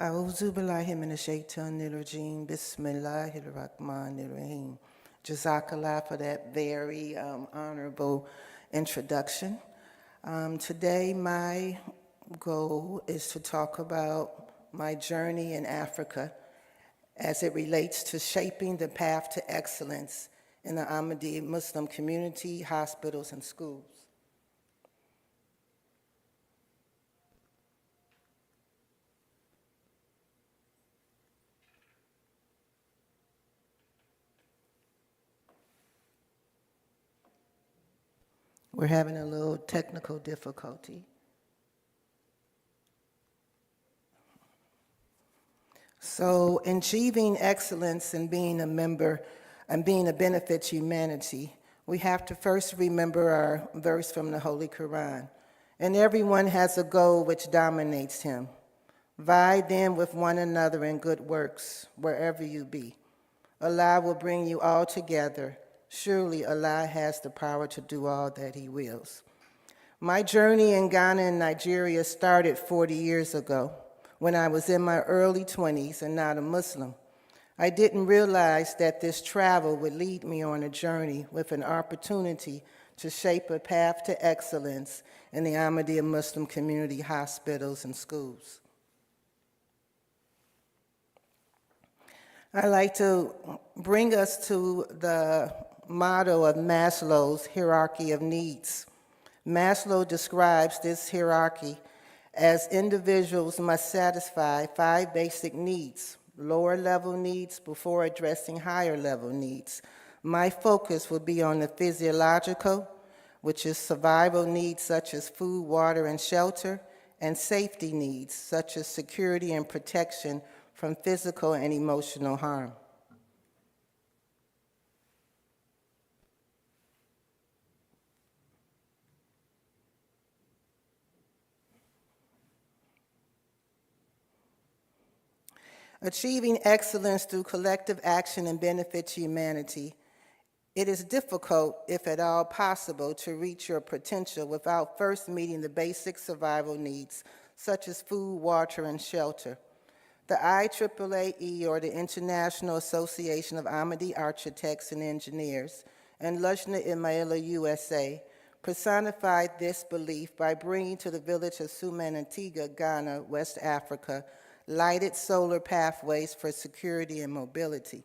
A'udhu billahi minash shaitanir rajim. Bismillahir rahmanir rahim. Jazakallah for that very honorable introduction. Today, my goal is to talk about my journey in Africa as it relates to shaping the path to excellence in the Ahmadiyya Muslim community, hospitals, and schools. We're having a little technical difficulty. So, in achieving excellence and being a member and being a benefit to humanity, we have to first remember our verse from the Holy Quran. And everyone has a goal which dominates him. Vie then with one another in good works, wherever you be. Allah will bring you all together. Surely Allah has the power to do all that he wills. My journey in Ghana and Nigeria started 40 years ago when I was in my early 20s and not a Muslim. I didn't realize that this travel would lead me on a journey with an opportunity to shape a path to excellence in the Ahmadiyya Muslim community, hospitals, and schools. I'd like to bring us to the motto of Maslow's hierarchy of needs. Maslow describes this hierarchy as individuals must satisfy 5 basic needs, lower level needs before addressing higher level needs. My focus will be on the physiological, which is survival needs such as food, water, and shelter, and safety needs such as security and protection from physical and emotional harm. Achieving excellence through collective action and benefit to humanity. It is difficult, if at all possible, to reach your potential without first meeting the basic survival needs, such as food, water, and shelter. The IAAE, or the International Association of Ahmadi Architects and Engineers, and Lajna Imaila USA, personified this belief by bringing to the village of Sumanatiga, Ghana, West Africa, lighted solar pathways for security and mobility.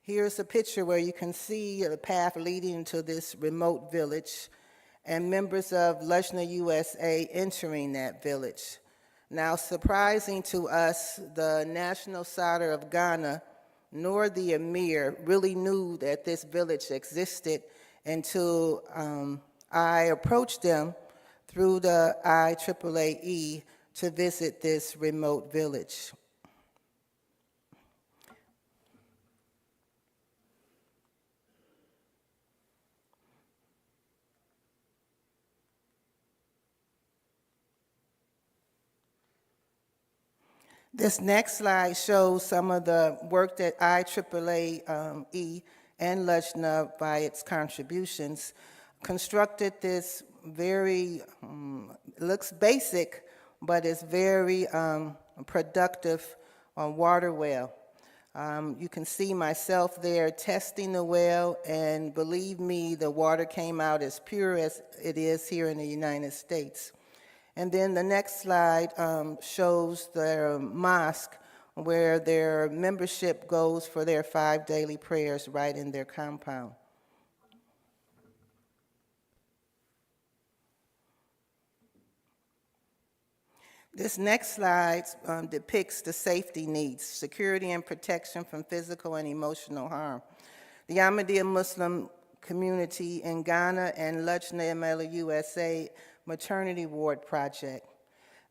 Here's a picture where you can see the path leading to this remote village and members of Lajna USA entering that village. Now, surprising to us, the National Sadr of Ghana nor the Emir really knew that this village existed until I approached them through the IAAE to visit this remote village. This next slide shows some of the work that IAAE and Lajna, by its contributions, constructed this very, looks basic, but it's very productive water well. You can see myself there testing the well, and believe me, the water came out as pure as it is here in the United States. And then the next slide shows their mosque where their membership goes for their 5 daily prayers right in their compound. This next slide depicts the safety needs, security and protection from physical and emotional harm. The Ahmadiyya Muslim community in Ghana and Lajna Imaila USA Maternity Ward Project.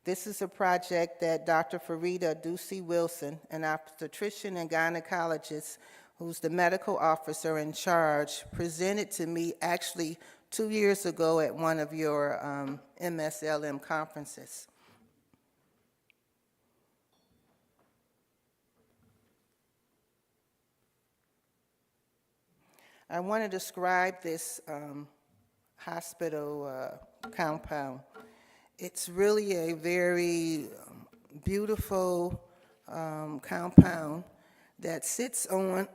This is a project that Dr. Farida Ducey Wilson, an obstetrician and gynecologist who's the medical officer in charge, presented to me actually 2 years ago at one of your MSLM conferences. I want to describe this hospital compound. It's really a very beautiful compound that sits on,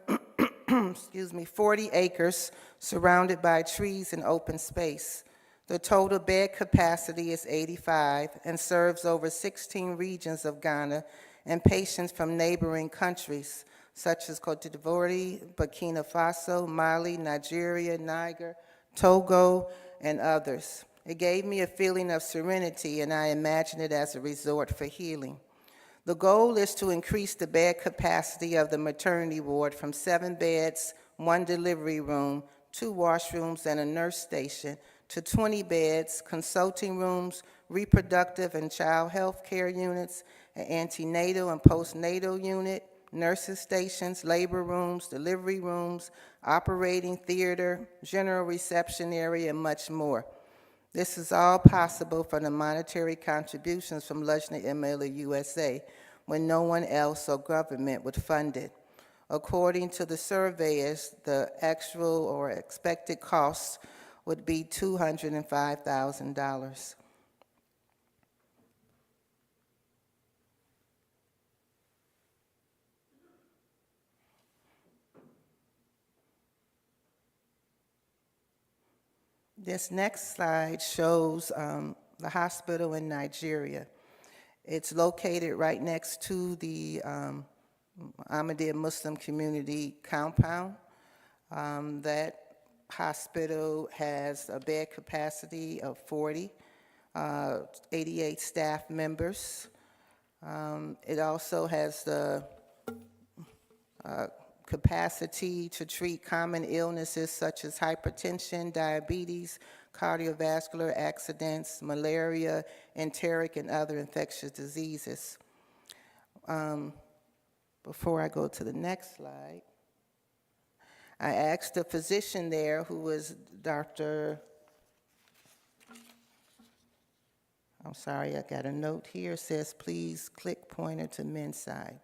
excuse me, 40 acres surrounded by trees and open space. The total bed capacity is 85 and serves over 16 regions of Ghana and patients from neighboring countries such as Cote d'Ivoire, Burkina Faso, Mali, Nigeria, Niger, Togo, and others. It gave me a feeling of serenity, and I imagine it as a resort for healing. The goal is to increase the bed capacity of the maternity ward from 7 beds, 1 delivery room, 2 washrooms, and a nurse station to 20 beds, consulting rooms, reproductive and child health care units, an antenatal and postnatal unit, nurses stations, labor rooms, delivery rooms, operating theater, general reception area, and much more. This is all possible from the monetary contributions from Lujna Emela USA, when no one else or government would fund it. According to the surveyors, the actual or expected costs would be $205,000. This next slide shows the hospital in Nigeria. It's located right next to the Ahmadiyya Muslim community compound. That hospital has a bed capacity of 40, 88 staff members. It also has the capacity to treat common illnesses such as hypertension, diabetes, cardiovascular accidents, malaria, enteric, and other infectious diseases. Before I go to the next slide, I asked the physician there, who was Dr. I'm sorry, I got a note here, says please click pointer to men's side.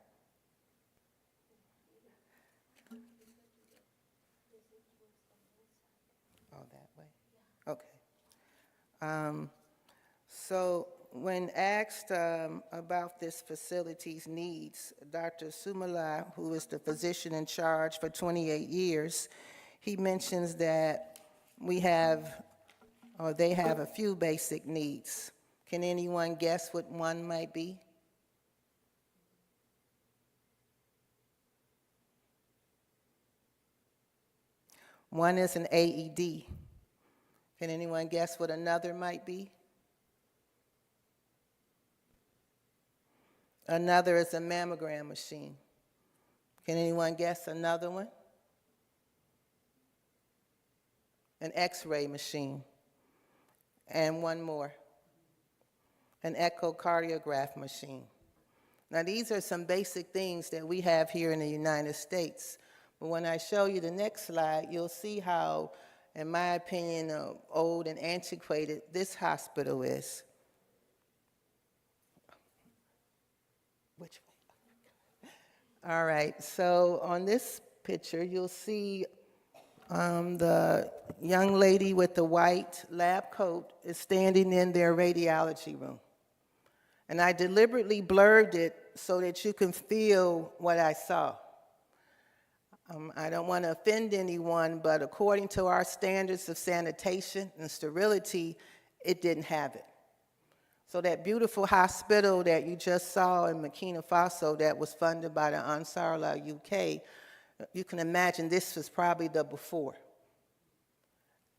Oh, that way? Okay. So when asked about this facility's needs, Dr. Sumala, who is the physician in charge for 28 years, he mentions that we have, or they have a few basic needs. Can anyone guess what one might be? One is an AED. Can anyone guess what another might be? Another is a mammogram machine. Can anyone guess another one? An X-ray machine. And one more, an echocardiograph machine. Now, these are some basic things that we have here in the United States. But when I show you the next slide, you'll see how, in my opinion, old and antiquated this hospital is. Which way? All right, so on this picture, you'll see the young lady with the white lab coat is standing in their radiology room. And I deliberately blurred it so that you can feel what I saw. I don't want to offend anyone, but according to our standards of sanitation and sterility, it didn't have it. So that beautiful hospital that you just saw in Burkina Faso that was funded by the Ansarullah UK, you can imagine this was probably the before.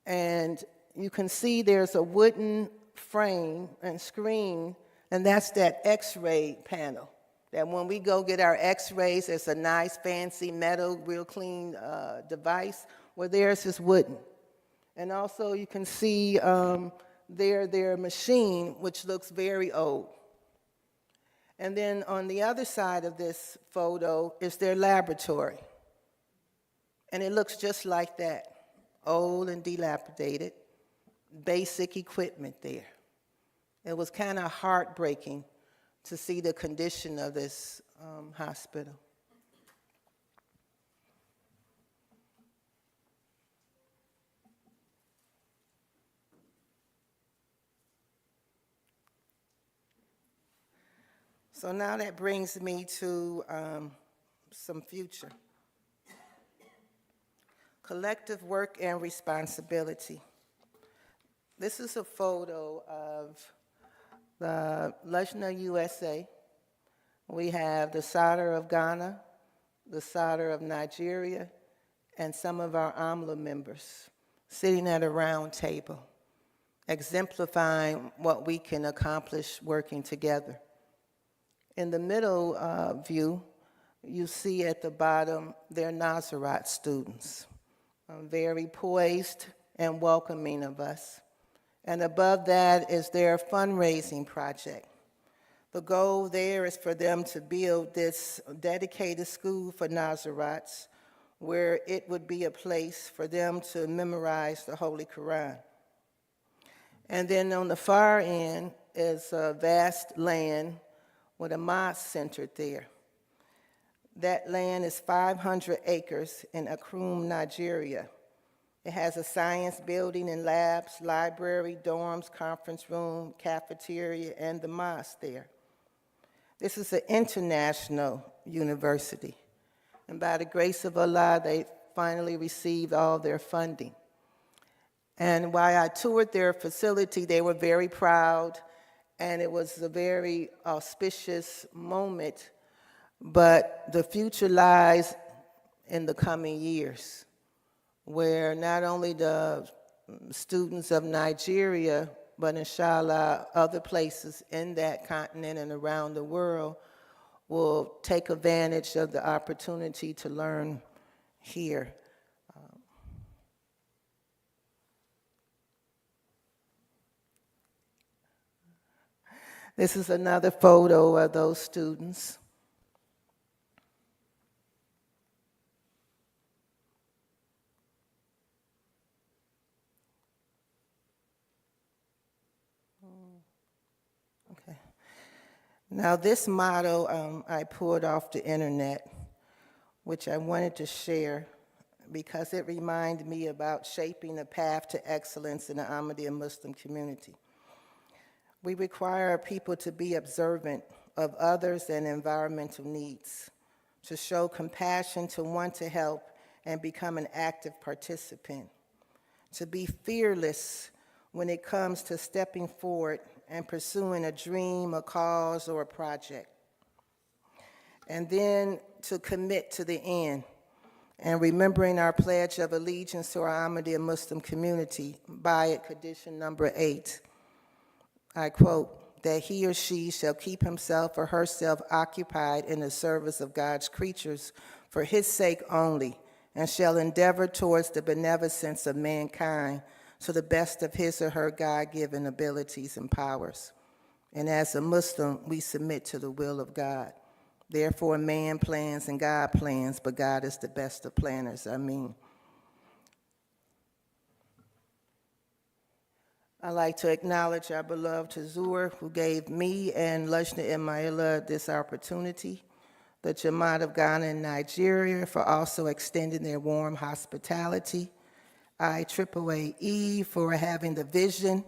And you can see there's a wooden frame and screen, and that's that X-ray panel. That when we go get our X-rays, it's a nice, fancy, metal, real clean device, where theirs is wooden. And also you can see their machine, which looks very old. And then on the other side of this photo is their laboratory. And it looks just like that, old and dilapidated, basic equipment there. It was kind of heartbreaking to see the condition of this hospital. So now that brings me to some future. Collective work and responsibility. This is a photo of the Lajna USA. We have the Sadr of Ghana, the Sadr of Nigeria, and some of our AMLA members sitting at a round table, exemplifying what we can accomplish working together. In the middle view, you see at the bottom, they're Nazarite students, very poised and welcoming of us. And above that is their fundraising project. The goal there is for them to build this dedicated school for Nazarites where it would be a place for them to memorize the Holy Quran. And then on the far end is a vast land with a mosque centered there. That land is 500 acres in Akrum, Nigeria. It has a science building and labs, library, dorms, conference room, cafeteria, and the mosque there. This is an international university. And by the grace of Allah, they finally received all their funding. And while I toured their facility, they were very proud, and it was a very auspicious moment. But the future lies in the coming years, where not only the students of Nigeria, but inshallah, other places in that continent and around the world will take advantage of the opportunity to learn here. This is another photo of those students. Okay. Now this motto I pulled off the internet, which I wanted to share because it reminded me about shaping a path to excellence in the Ahmadiyya Muslim community. We require people to be observant of others and environmental needs, to show compassion, to want to help and become an active participant, to be fearless when it comes to stepping forward and pursuing a dream, a cause, or a project. And then to commit to the end and remembering our pledge of allegiance to our Ahmadiyya Muslim community, Bayat condition number 8. I quote, that he or she shall keep himself or herself occupied in the service of God's creatures for his sake only, and shall endeavor towards the beneficence of mankind to the best of his or her God-given abilities and powers. And as a Muslim, we submit to the will of God. Therefore, man plans and God plans, but God is the best of planners. I'd like to acknowledge our beloved Tazur, who gave me and Lajna Imaila this opportunity, the Jamaat of Ghana and Nigeria for also extending their warm hospitality, IAAE for having the vision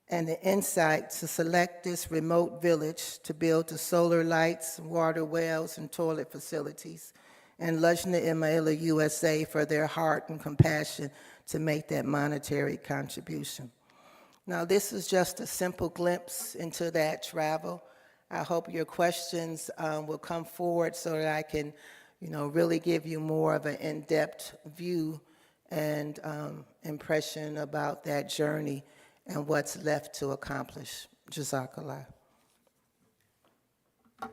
and the insight to select this remote village to build the solar lights, water wells, and toilet facilities, and Lajna Imaila USA for their heart and compassion to make that monetary contribution. Now, this is just a simple glimpse into that travel. I hope your questions will come forward so that I can, really give you more of an in-depth view and impression about that journey and what's left to accomplish. Jazakallah.